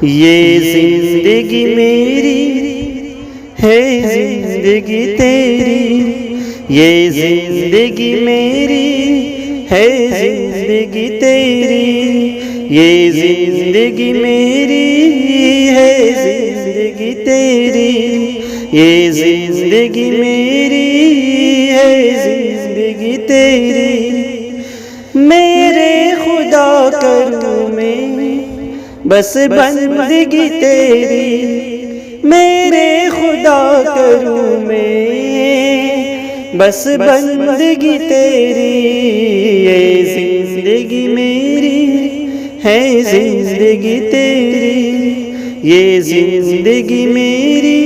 یہ زندگی میری ہے زندگی تیری، یہ زندگی میری ہے زندگی تیری، یہ زندگی میری ہے زندگی تیری، یہ زندگی میری ہے زندگی تیری۔ میرے خدا کروں میں بس بندگی تیری، میرے خدا کروں میں بس بندگی تیری، یہ زندگی میری ہے زندگی تیری، یہ زندگی میری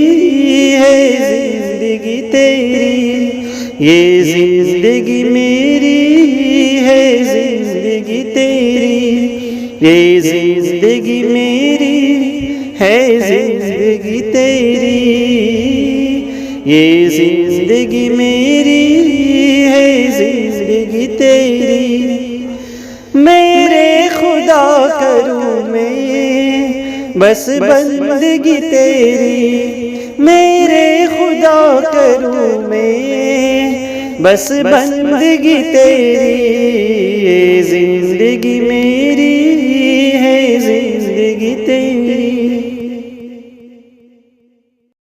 ہے زندگی تیری، یہ زندگی میری ہے زندگی تیری، یہ زندگی میری ہے زندگی تیری، یہ زندگی میری ہے زندگی تیری۔ میرے خدا کروں میں بس بندگی تیری، میرے خدا کروں میں بس بندگی تیری،